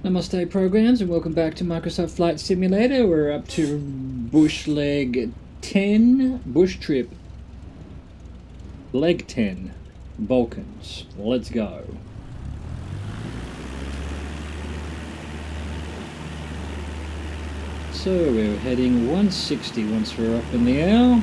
Namaste programs and welcome back to Microsoft Flight Simulator. We're up to Bush Leg 10, Bush Trip Leg 10, Balkans. Let's go. So we're heading 160 once we're up in the air.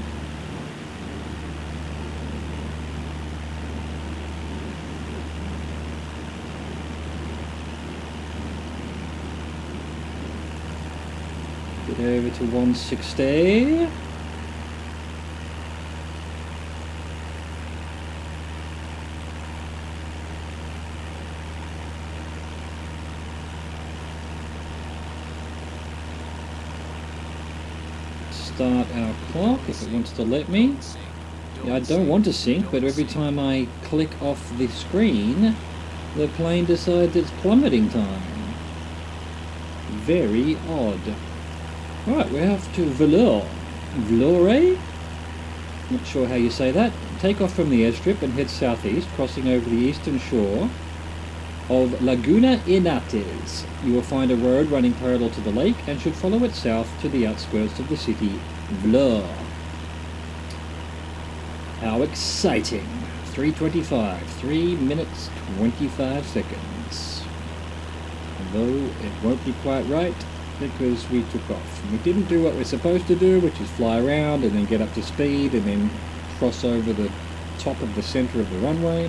Get over to 160. Start our clock if it wants to let me. Yeah, I don't want to sync, but every time I click off the screen, the plane decides it's plummeting time. Very odd. Right, we're off to Vlore? Not sure how you say that. Take off from the airstrip and head southeast, crossing over the eastern shore of Laguna Inates. You will find a road running parallel to the lake and should follow it south to the outskirts of the city, Vlore. How exciting! 3:25, 3 minutes 25 seconds. Although it won't be quite right, because we took off. We didn't do what we're supposed to do, which is fly around and then get up to speed and then cross over the top of the center of the runway.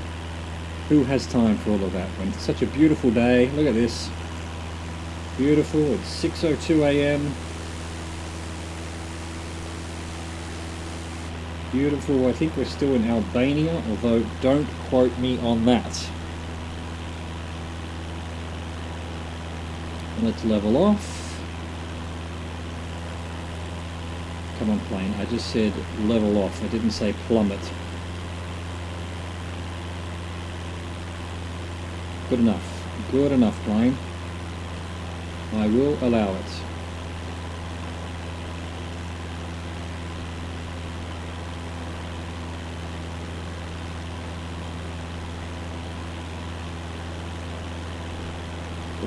Who has time for all of that when it's such a beautiful day? Look at this. Beautiful. It's 6:02 a.m. Beautiful. I think we're still in Albania, although don't quote me on that. Let's level off. Come on, plane. I just said level off. I didn't say plummet. Good enough. Good enough, plane. I will allow it.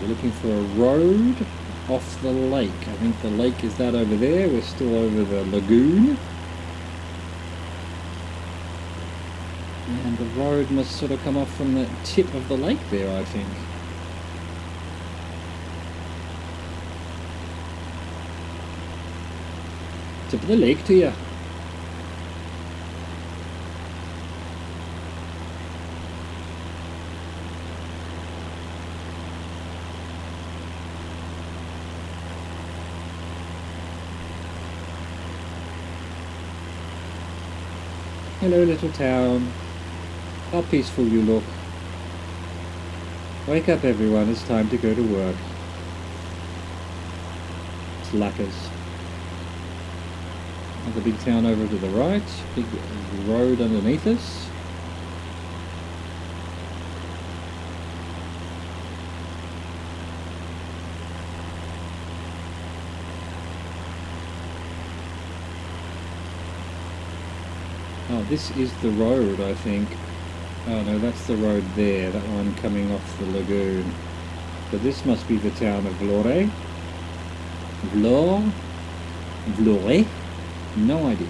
We're looking for a road off the lake. I think the lake is that over there. We're still over the lagoon. And the road must sort of come off from the tip of the lake there, I think. Tip of the lake to you. Hello, little town. How peaceful you look. Wake up, everyone. It's time to go to work. Slackers. Another big town over to the right. Big road underneath us. Oh, this is the road, I think. Oh no, that's the road there, that one coming off the lagoon. So this must be the town of Vlore. Vlore? No idea.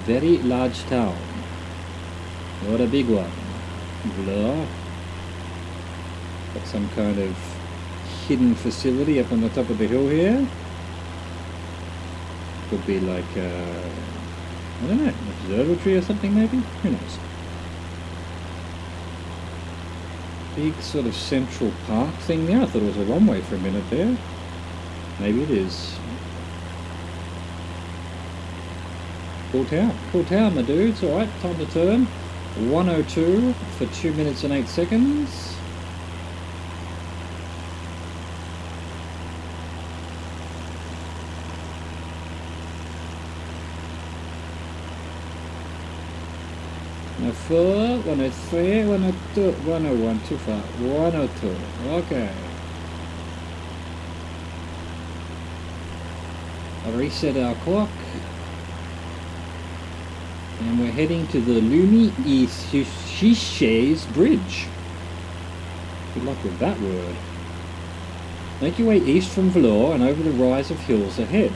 Very large town. Not a big one. Vlore. Got some kind of hidden facility up on the top of the hill here. Could be like, I don't know, an observatory or something maybe? Who knows? Big sort of central park thing there. I thought it was a runway for a minute there. Maybe it is. Cool town, my dudes. Alright, time to turn. 102 for 2 minutes and 8 seconds. Four, 103, 102, 101, too far, 102, okay. I'll reset our clock. And we're heading to the Lumi Shishes Bridge. Good luck with that word. Make your way east from Vlore and over the rise of hills ahead.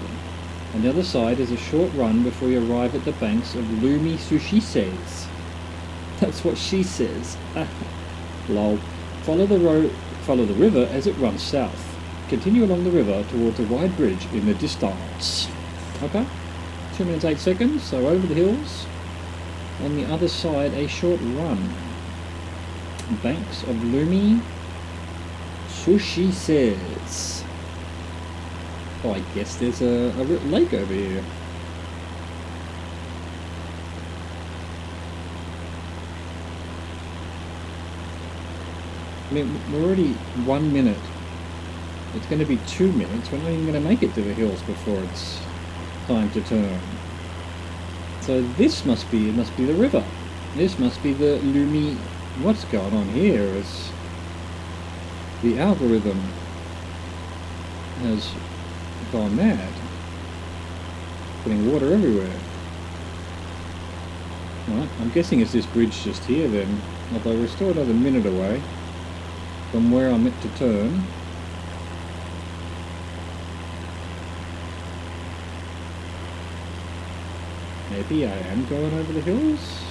On the other side is a short run before you arrive at the banks of Lumi Sushises. That's what she says. Lol. Follow the river as it runs south. Continue along the river towards a wide bridge in the distance. Okay? 2 minutes 8 seconds, so over the hills. On the other side, a short run. Banks of Lumi Sushises. Oh, I guess there's a lake over here. I mean, we're already 1 minute. It's going to be 2 minutes. We're not even going to make it to the hills before it's time to turn. So this must be the river. This must be the Lumi. What's going on here is the algorithm has gone mad, putting water everywhere. Right, I'm guessing it's this bridge just here then, although we're still another minute away from where I'm meant to turn. Maybe I am going over the hills?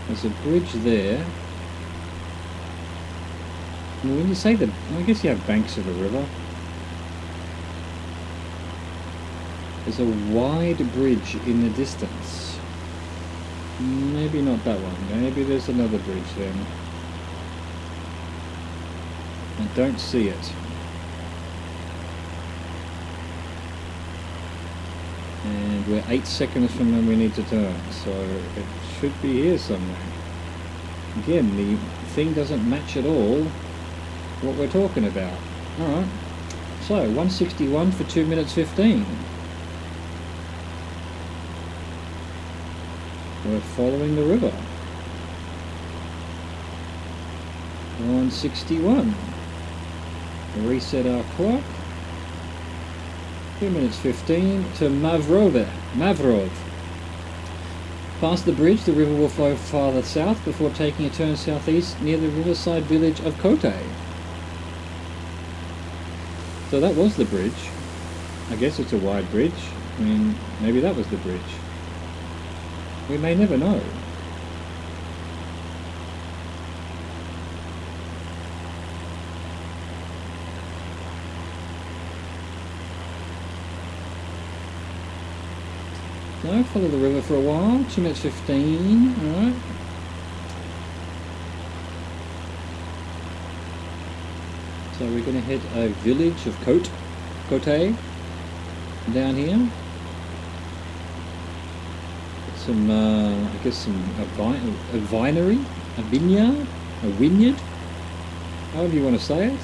There's a bridge there. Well, when you say that, I guess you have banks of a river. There's a wide bridge in the distance. Maybe not that one. Maybe there's another bridge then. I don't see it. And we're 8 seconds from when we need to turn, so it should be here somewhere. Again, the thing doesn't match at all what we're talking about. Alright, so 161 for 2 minutes 15. We're following the river. 161. Reset our clock. 2 minutes 15 to Mavrov. Past the bridge, the river will flow farther south before taking a turn southeast near the riverside village of Kote. So that was the bridge. I guess it's a wide bridge. I mean, maybe that was the bridge. We may never know. So, follow the river for a while. 2 minutes 15. Alright. So we're going to hit a village of Kote down here. Some, I guess a vinery, a vineyard, however you want to say it.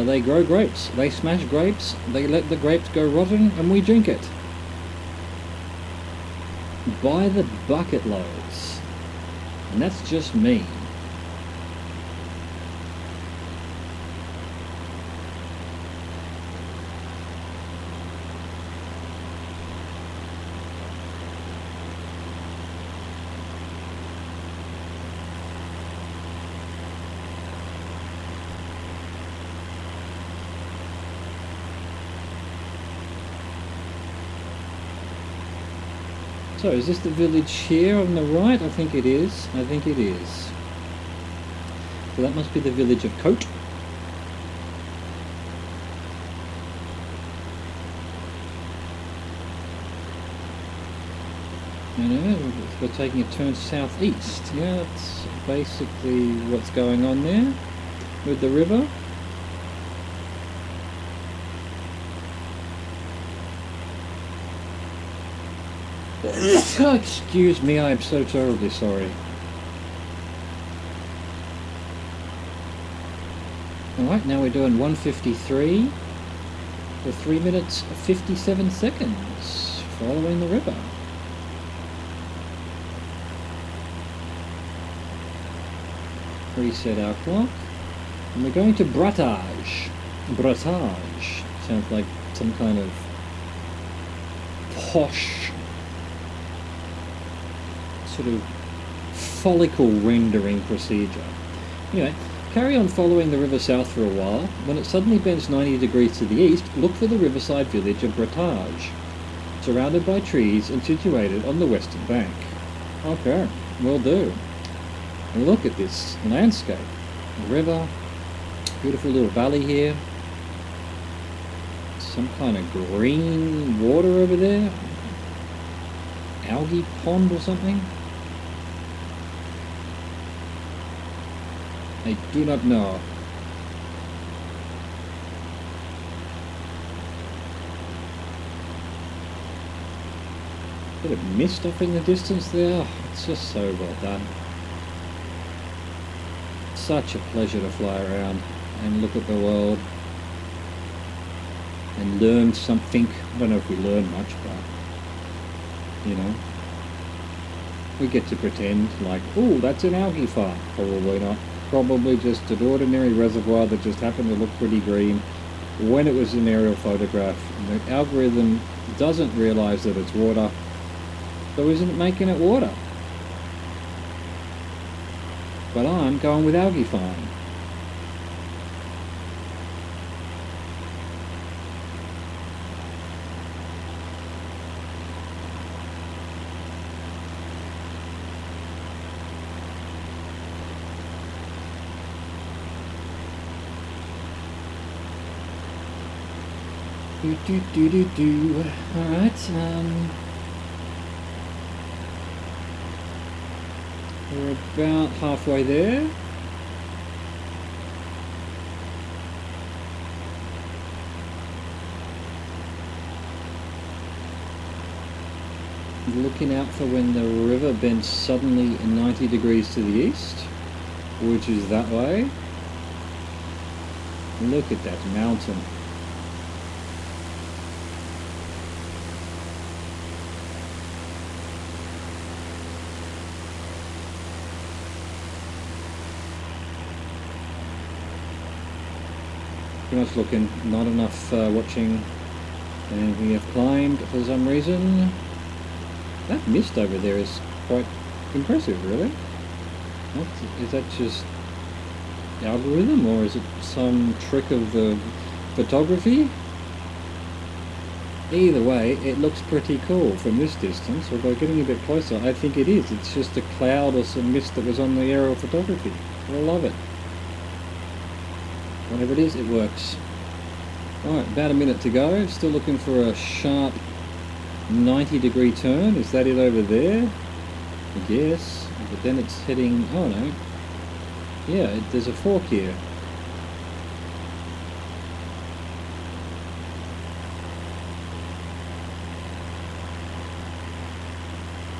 They grow grapes. They smash grapes. They let the grapes go rotten, and we drink it. By the bucket loads. And that's just me. So, is this the village here on the right? I think it is. I think it is. So that must be the village of Kote. We're taking a turn southeast. Yeah, that's basically what's going on there with the river. Oh, excuse me, I am so terribly sorry. Alright, now we're doing 153 for 3 minutes 57 seconds, following the river. Reset our clock. And we're going to Bratage. Bratage. Sounds like some kind of posh sort of follicle rendering procedure. Anyway, carry on following the river south for a while. When it suddenly bends 90 degrees to the east, look for the riverside village of Bretage, surrounded by trees and situated on the western bank. Okay, will do. And look at this landscape. The river, beautiful little valley here. Some kind of green water over there. Algae pond or something. I do not know. Bit of mist up in the distance there. It's just so well done. Such a pleasure to fly around and look at the world and learn something. I don't know if we learn much, but you know, we get to pretend like, oh, that's an algae farm. Probably not. Probably just an ordinary reservoir that just happened to look pretty green when it was an aerial photograph. And the algorithm doesn't realize that it's water, so isn't making it water. But I'm going with algae farm. Alright, we're about halfway there. Looking out for when the river bends suddenly 90 degrees to the east, which is that way. Look at that mountain. Pretty much looking, not enough watching, and we have climbed for some reason. That mist over there is quite impressive, really. Is that just algorithm, or is it some trick of the photography? Either way, it looks pretty cool from this distance, although getting a bit closer, I think it is. It's just a cloud or some mist that was on the aerial photography. I love it. Whatever it is, it works. Alright, about a minute to go. Still looking for a sharp 90-degree turn. Is that it over there? I guess. But then it's heading... oh no. Yeah, there's a fork here.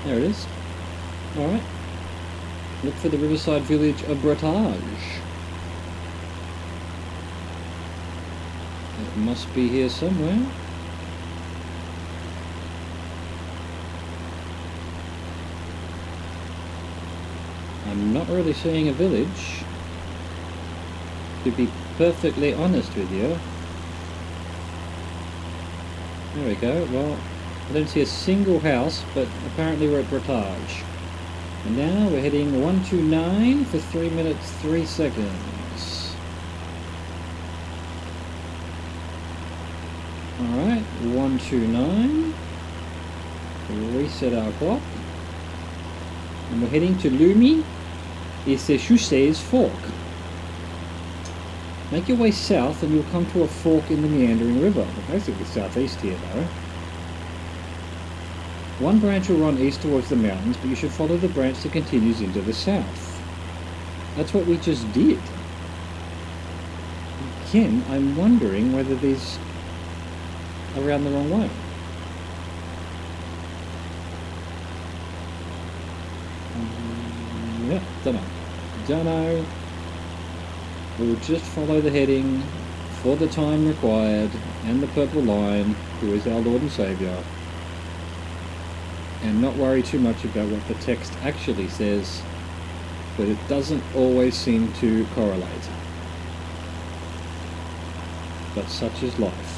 There it is. Alright. Look for the riverside village of Bretage. It must be here somewhere. I'm not really seeing a village, to be perfectly honest with you. There we go. Well, I don't see a single house, but apparently we're at Bretage. And now we're heading 129 for 3 minutes 3 seconds. Alright, 129. Reset our clock. And we're heading to Lumi et Séchouché's Fork. Make your way south and you'll come to a fork in the meandering river. We're basically southeast here though. One branch will run east towards the mountains, but you should follow the branch that continues into the south. That's what we just did. Again, I'm wondering whether these are around the wrong way. Yeah, dunno. We'll just follow the heading for the time required and the purple line, who is our Lord and Saviour, and not worry too much about what the text actually says, but it doesn't always seem to correlate. But such is life.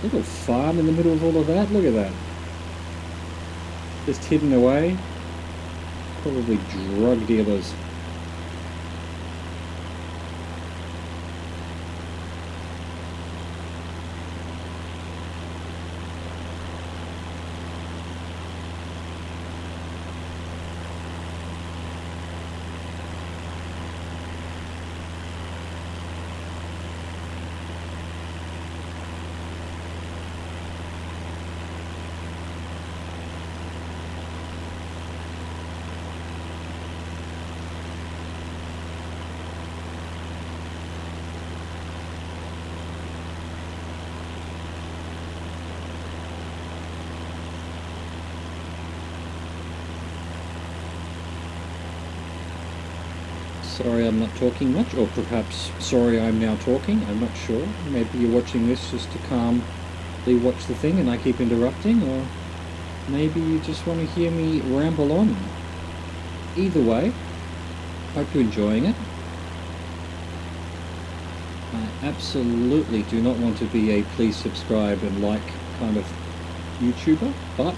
Little farm in the middle of all of that. Look at that. Just hidden away. Probably drug dealers. Sorry I'm not talking much, or perhaps sorry I'm now talking, I'm not sure. Maybe you're watching this just to calmly watch the thing and I keep interrupting, or maybe you just want to hear me ramble on. Either way, hope you're enjoying it. I absolutely do not want to be a please subscribe and like kind of YouTuber, but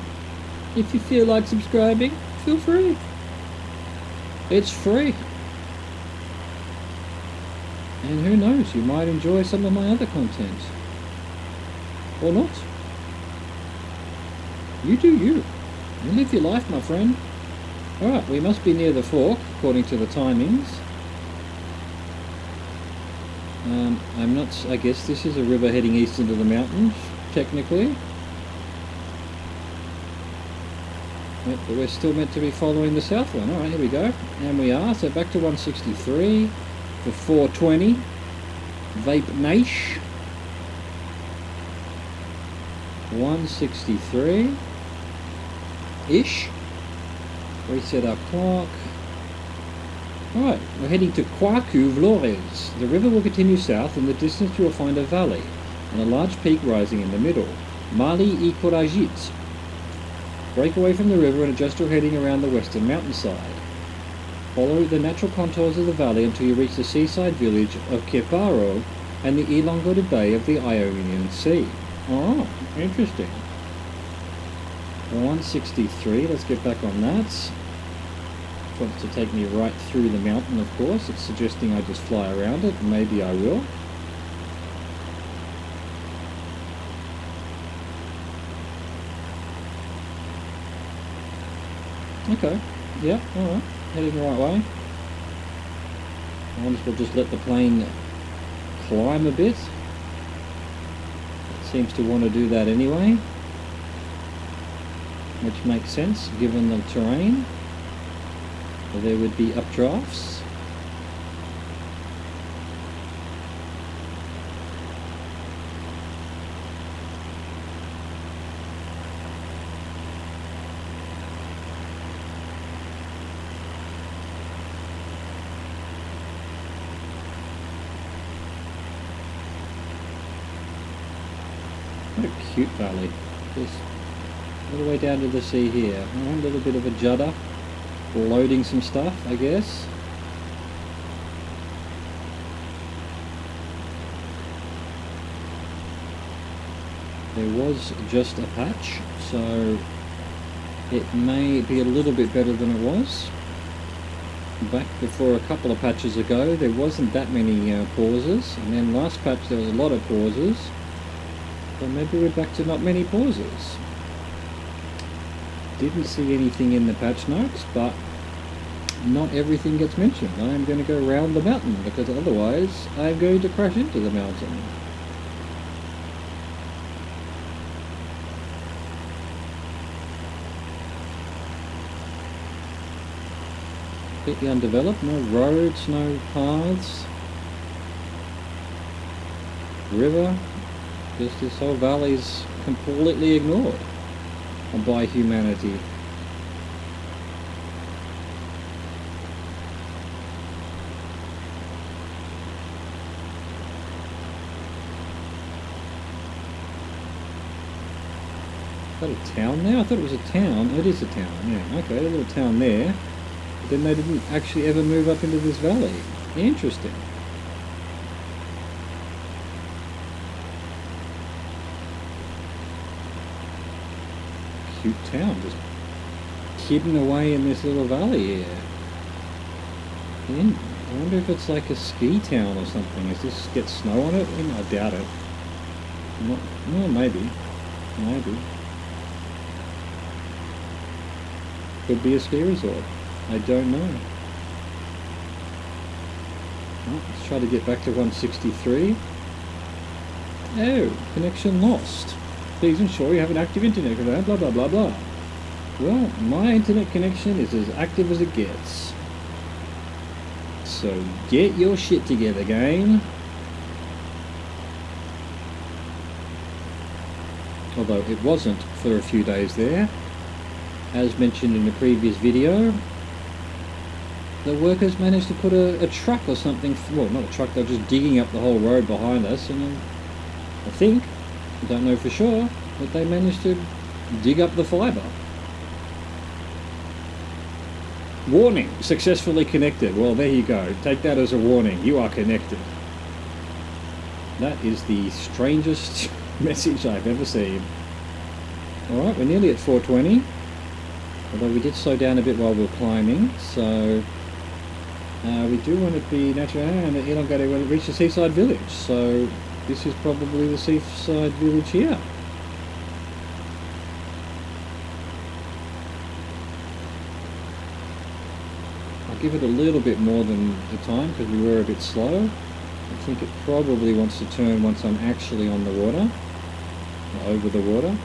if you feel like subscribing, feel free. It's free. And who knows, you might enjoy some of my other content. Or not. You do you. You live your life, my friend. Alright, we must be near the fork, according to the timings. I'm not... I guess this is a river heading east into the mountains, technically. Yep, but we're still meant to be following the south one. Alright, here we go. And we are. So back to 163. For 420, Vape Niche, 163-ish, reset our clock. Alright, we're heading to Kwaku Vlores. The river will continue south. In the distance you will find a valley, and a large peak rising in the middle. Mali I Korajit. Break away from the river and adjust your heading around the western mountainside. Follow the natural contours of the valley until you reach the seaside village of Keparo and the elongated bay of the Ionian Sea. Oh, interesting. 163, let's get back on that. It wants to take me right through the mountain, of course. It's suggesting I just fly around it. Maybe I will. Okay, yeah, alright. Heading the right way. I wonder if we'll just let the plane climb a bit. It seems to want to do that anyway, which makes sense given the terrain. So there would be updrafts. What a cute valley. Just all the way down to the sea here. Oh, a little bit of a judder. Loading some stuff, I guess. There was just a patch, so it may be a little bit better than it was. Back before a couple of patches ago, there wasn't that many pauses, and then last patch there was a lot of pauses. So maybe we're back to not many pauses. Didn't see anything in the patch notes, but not everything gets mentioned. I am going to go round the mountain, because otherwise I'm going to crash into the mountain. Completely undeveloped, no roads, no paths. River. Just this whole valley's completely ignored by humanity. Is that a town now? I thought it was a town. It is a town, yeah. Okay, a little town there. But then they didn't actually ever move up into this valley. Interesting. cute town just hidden away in this little valley here. I wonder if it's like a ski town or something. Does this get snow on it? I doubt it. Well, maybe. Maybe. Could be a ski resort. I don't know. Well, let's try to get back to 163. Oh, connection lost. Please ensure you have an active internet connection, blah blah blah blah. Well, my internet connection is as active as it gets. So get your shit together, game. Although it wasn't for a few days there. As mentioned in the previous video, the workers managed to put a truck or something, well, not a truck, they were just digging up the whole road behind us, and I think, I don't know for sure, but they managed to dig up the fibre. Warning, successfully connected. Well, there you go. Take that as a warning. You are connected. That is the strangest message I've ever seen. Alright, we're nearly at 420. Although we did slow down a bit while we were climbing, so we do want to be natural and elongated when it reaches the seaside village. So this is probably the seaside village here. I'll give it a little bit more than the time because we were a bit slow. I think it probably wants to turn once I'm actually on the water, or over the water.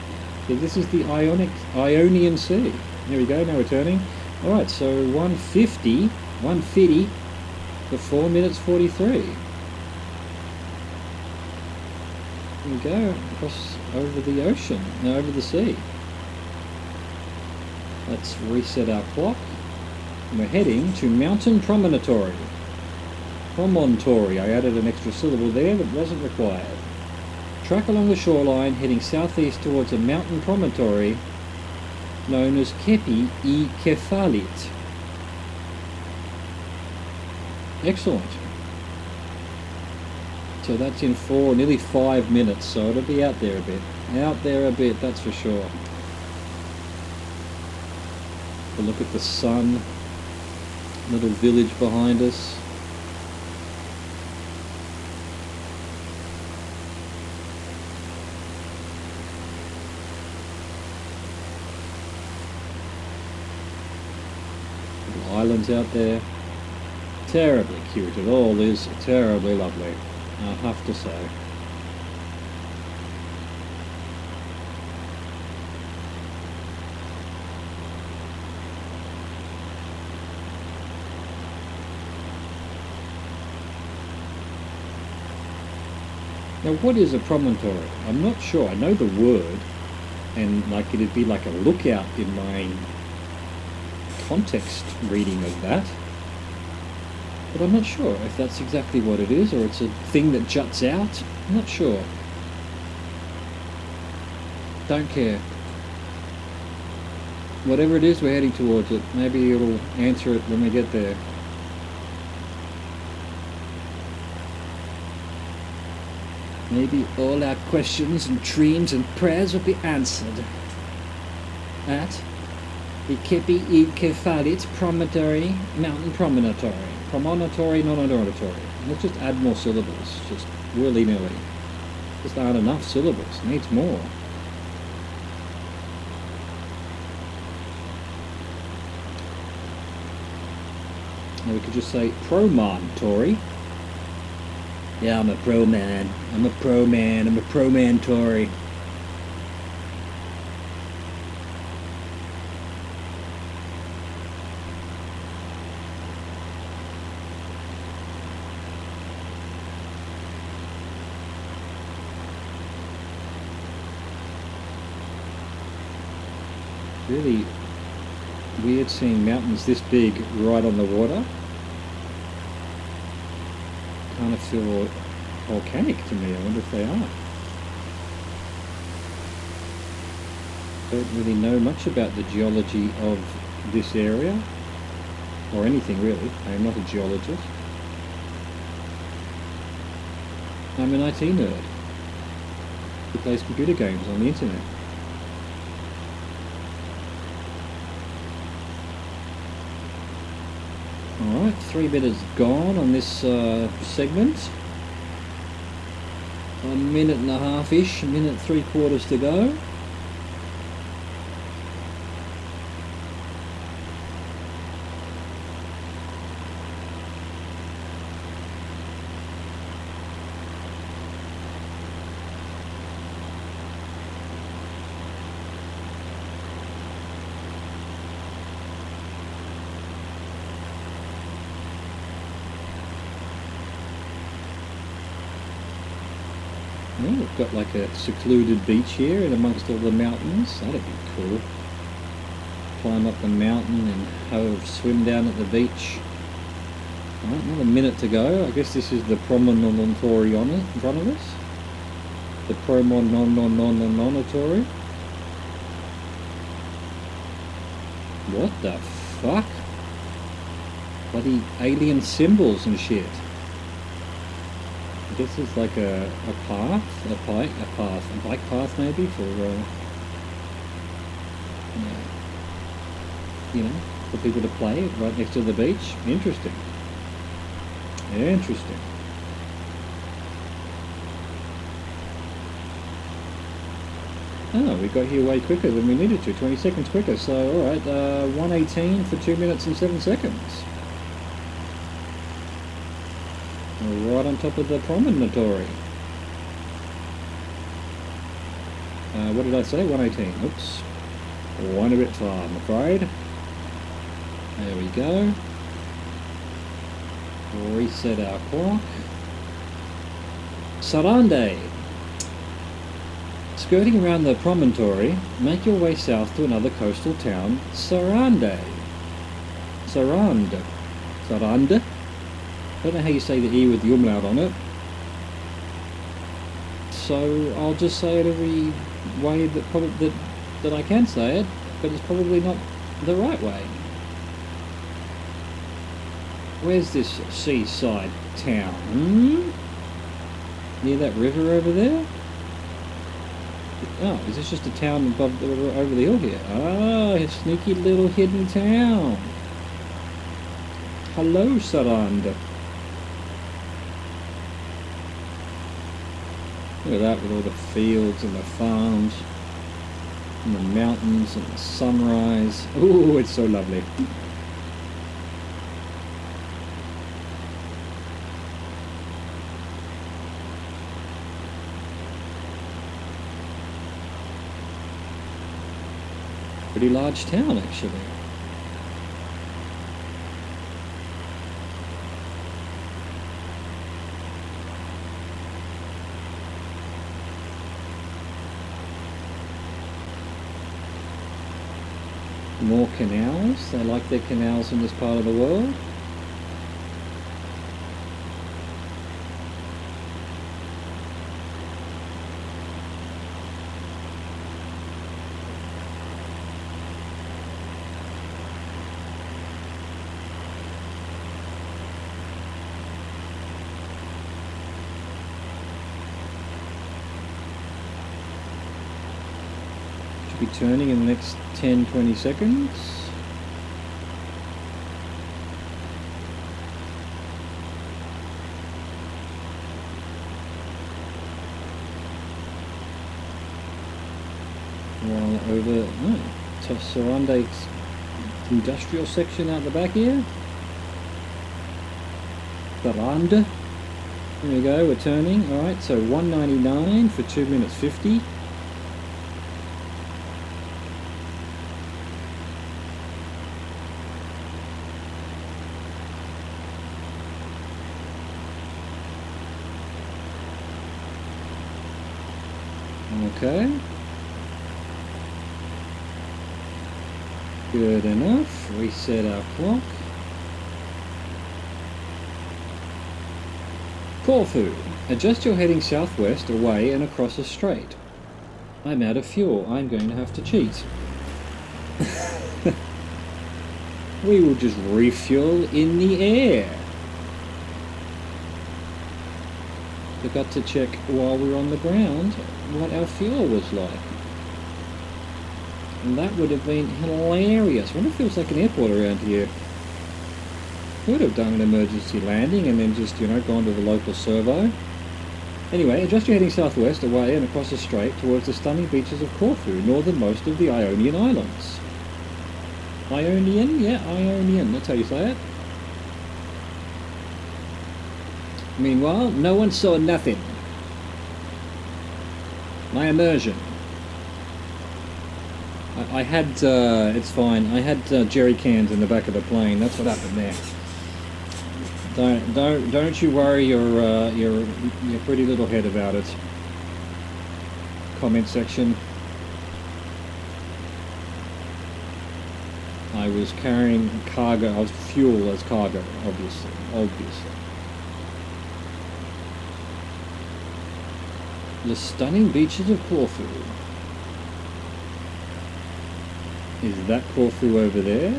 So this is the Ionian Sea. There we go, now we're turning. Alright, so 150 for 4 minutes 43. There we go, across over the ocean, no, over the sea. Let's reset our clock. We're heading to Mountain Promontory. Promontory, I added an extra syllable there that wasn't required. Track along the shoreline, heading southeast towards a mountain promontory known as Kepi I Kefalit. Excellent. So that's in nearly 5 minutes, so it'll be out there a bit. Out there a bit, that's for sure. But look at the sun, little village behind us. Islands out there. Terribly cute. It all is terribly lovely, I have to say. Now, what is a promontory? I'm not sure. I know the word, and like it'd be like a lookout in my context reading of that, but I'm not sure if that's exactly what it is or it's a thing that juts out. I'm not sure. Don't care. Whatever it is, we're heading towards it. Maybe it'll answer it when we get there. Maybe all our questions and dreams and prayers will be answered at the Kepi I Kefalit Promontory, Mountain Promontory. Promontory, not auditory. Let's just add more syllables, just willy-nilly. Just aren't enough syllables, needs more. Now we could just say promontory. Yeah, I'm a pro man. I'm a pro man. I'm a pro man Tory. Really weird seeing mountains this big right on the water. Kind of feel volcanic to me. I wonder if they are. Don't really know much about the geology of this area, or anything really. I am not a geologist. I'm an IT nerd who plays computer games on the internet. 3 minutes gone on this segment. A minute and a half-ish, minute 3/4 to go. Oh, we've got like a secluded beach here in amongst all the mountains. That'd be cool. Climb up the mountain and have a swim down at the beach. Alright, another minute to go. I guess this is the promontory on it in front of us. The promontory. What the fuck? Bloody alien symbols and shit. I guess it's like a path, a bike path maybe for, you know, for people to play right next to the beach. Interesting. Interesting. Oh, we got here way quicker than we needed to, 20 seconds quicker, so alright, 1:18 for 2 minutes and 7 seconds. Right on top of the promontory. What did I say? 1:18. Oops. One a bit far, I'm afraid. There we go. Reset our clock. Sarande. Skirting around the promontory, make your way south to another coastal town, Sarande. Sarande. Sarande? I don't know how you say the E with the umlaut on it. So I'll just say it every way that I can say it, but it's probably not the right way. Where's this seaside town? Near that river over there? Oh, is this just a town above over the hill here? Ah, a sneaky little hidden town. Hello, Saranda. Look at that with all the fields and the farms and the mountains and the sunrise. Ooh, it's so lovely. Pretty large town, actually. More canals. They like their canals in this part of the world. Be turning in the next 10-20 seconds. While over Sarandek's industrial section out the back here. Saranda. There we go, we're turning. Alright, so 199 for 2 minutes 50. Okay. Good enough. Reset our clock. Corfu. Adjust your heading southwest, away and across a strait. I'm out of fuel. I'm going to have to cheat. We will just refuel in the air. Forgot to check while we were on the ground what our fuel was like. And that would have been hilarious. I wonder if there was like an airport around here. could have done an emergency landing and then just, gone to the local servo. Anyway, adjust your heading southwest away and across the strait towards the stunning beaches of Corfu, northernmost of the Ionian Islands. Ionian? Yeah, Ionian, that's how you say it. Meanwhile, no one saw nothing. My immersion. I had, it's fine, I had jerry cans in the back of the plane, that's what happened there. Don't you worry your pretty little head about it. Comment section. I was carrying cargo, I was fuel as cargo, obviously. The stunning beaches of Corfu. Is that Corfu over there?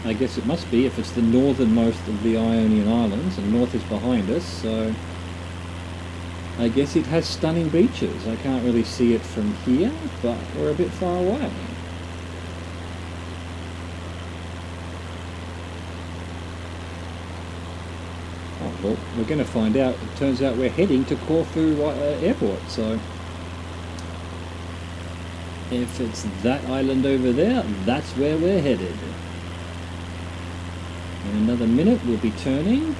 I guess it must be if it's the northernmost of the Ionian Islands, and north is behind us, so I guess it has stunning beaches. I can't really see it from here, but we're a bit far away. Oh, well, we're going to find out. It turns out we're heading to Corfu Airport, so if it's that island over there, that's where we're headed. In another minute we'll be turning.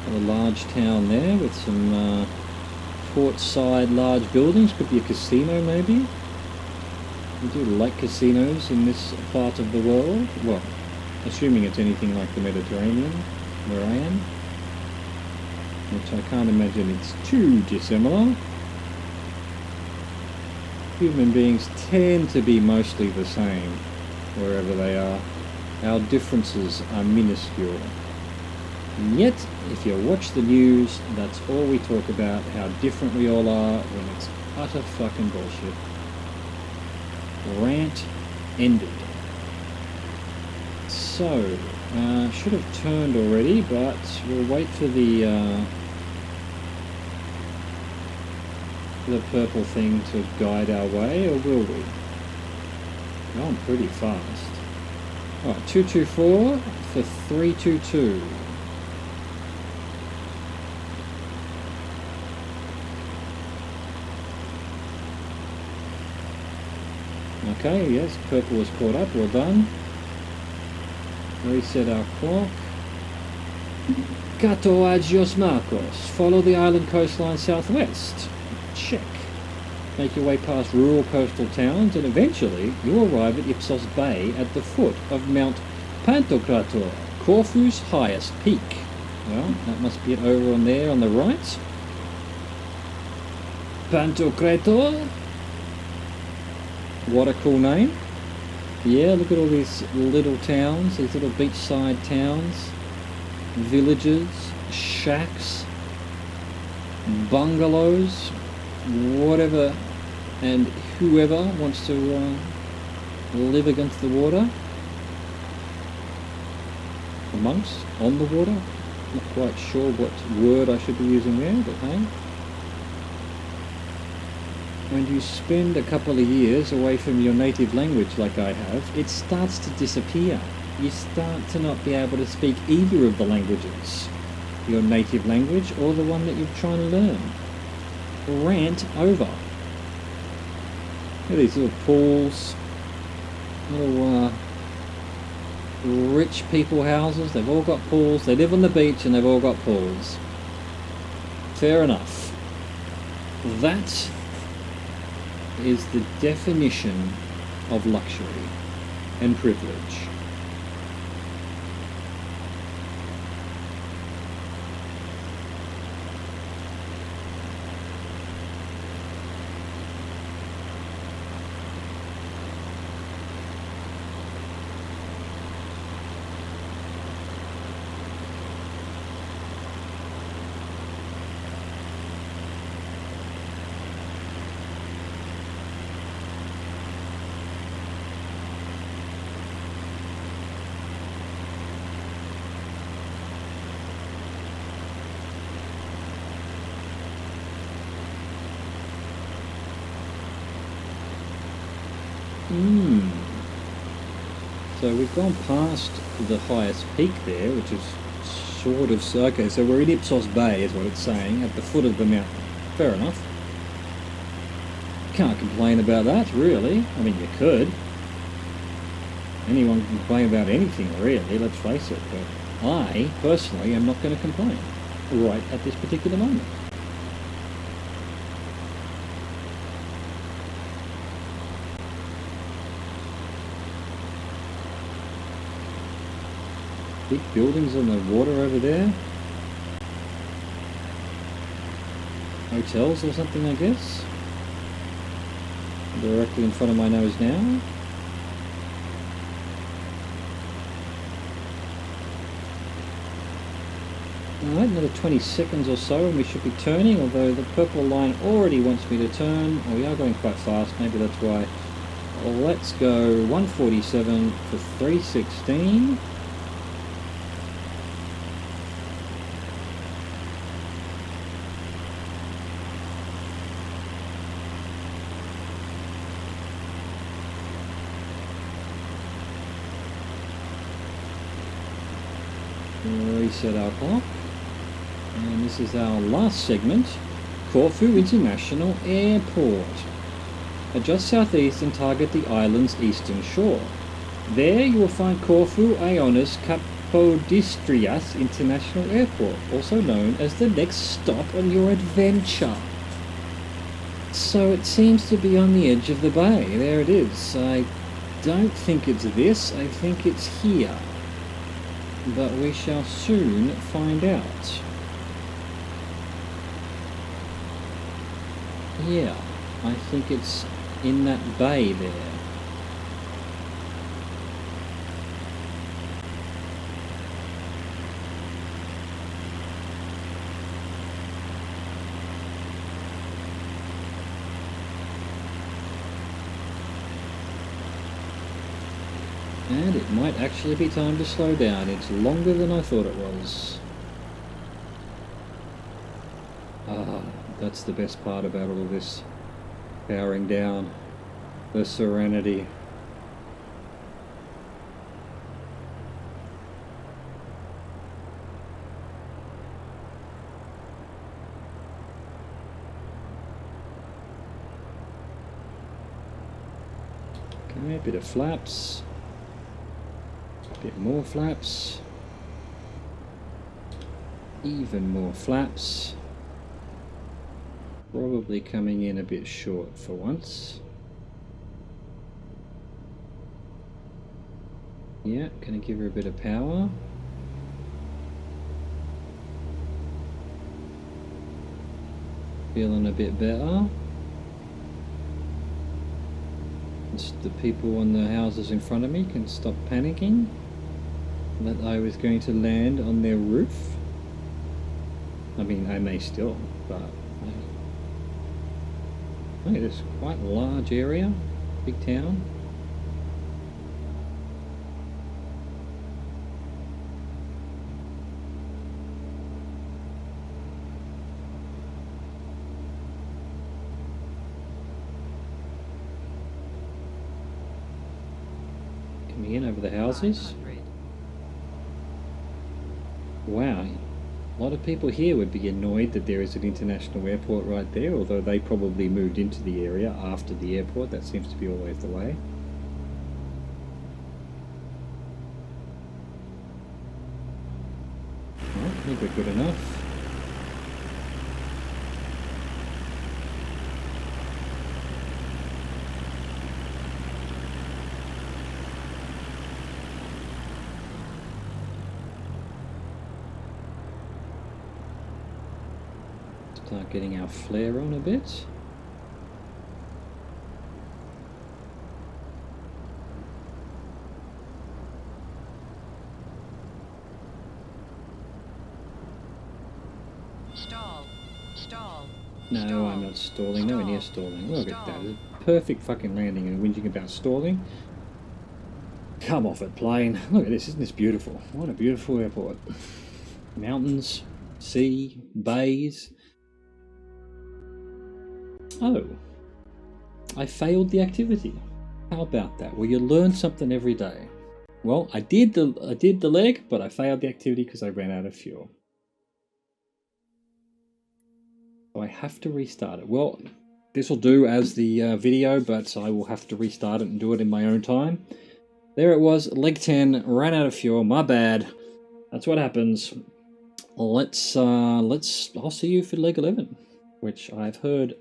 A large town there with some port-side large buildings. Could be a casino maybe. We do like casinos in this part of the world. Well, assuming it's anything like the Mediterranean, where I am. Which I can't imagine it's too dissimilar. Human beings tend to be mostly the same, wherever they are. Our differences are minuscule. And yet, if you watch the news, that's all we talk about, how different we all are, when it's utter fucking bullshit. Rant ended. So, should have turned already, but we'll wait for the purple thing to guide our way, or will we? Going pretty fast. Alright, 224 for 322. Okay, yes, purple was caught up, well done. Reset our clock. Kato Agios Marcos. Follow the island coastline southwest. Check. Make your way past rural coastal towns and eventually you'll arrive at Ipsos Bay at the foot of Mount Pantokrator, Corfu's highest peak. Well, that must be it over on there on the right. Pantokrator. What a cool name. Yeah, look at all these little towns, these little beachside towns, villages, shacks, bungalows, whatever and whoever wants to live against the water, amongst, on the water. Not quite sure what word I should be using there, but hey. When you spend a couple of years away from your native language like I have, it starts to disappear. You start to not be able to speak either of the languages, your native language or the one that you're trying to learn. Rant over. Look at these little pools, little rich people houses, they've all got pools, they live on the beach and they've all got pools. Fair enough. That is the definition of luxury and privilege. So we've gone past the highest peak there, which is sort of... Okay, so we're in Ipsos Bay is what it's saying, at the foot of the mountain. Fair enough. Can't complain about that, really. I mean, you could. Anyone can complain about anything, really, let's face it. But I, personally, am not going to complain right at this particular moment. Big buildings on the water over there. Hotels or something, I guess. Directly in front of my nose now. Alright, another 20 seconds or so and we should be turning, although the purple line already wants me to turn. Oh, we are going quite fast, maybe that's why. Well, let's go 147 for 316. Reset our clock, and this is our last segment, Corfu International Airport. Adjust southeast and target the island's eastern shore. There you will find Corfu Ioannis Kapodistrias International Airport, also known as the next stop on your adventure. So it seems to be on the edge of the bay. There it is. I don't think it's this, I think it's here. But we shall soon find out. Yeah, I think it's in that bay there. And it might actually be time to slow down. It's longer than I thought it was. Ah, that's the best part about all of this. Powering down. The serenity. Okay, a bit of flaps. Bit more flaps, even more flaps, probably coming in a bit short for once. Yeah, gonna give her a bit of power. Feeling a bit better. The people on the houses in front of me can stop panicking that I was going to land on their roof. I mean, I may still, but look at this quite large area, big town. Coming in over the houses. Wow, a lot of people here would be annoyed that there is an international airport right there, although they probably moved into the area after the airport. That seems to be always the way. Well, I think we're good enough. Start getting our flare on a bit. Stall. No, Stall. I'm not stalling. Nowhere near stalling. Look at that. It's a perfect fucking landing and whinging about stalling. Come off it, plane. Look at this. Isn't this beautiful? What a beautiful airport. Mountains, sea, bays. Oh. I failed the activity. How about that? Well, you learn something every day. Well, I did the leg, but I failed the activity because I ran out of fuel. So I have to restart it. Well, this will do as the video, but I will have to restart it and do it in my own time. There it was, leg 10, ran out of fuel, my bad. That's what happens. I'll see you for leg 11, which I've heard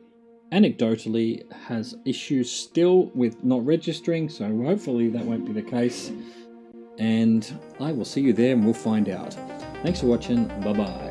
anecdotally has issues still with not registering, so hopefully that won't be the case. And I will see you there and we'll find out. Thanks for watching. Bye bye.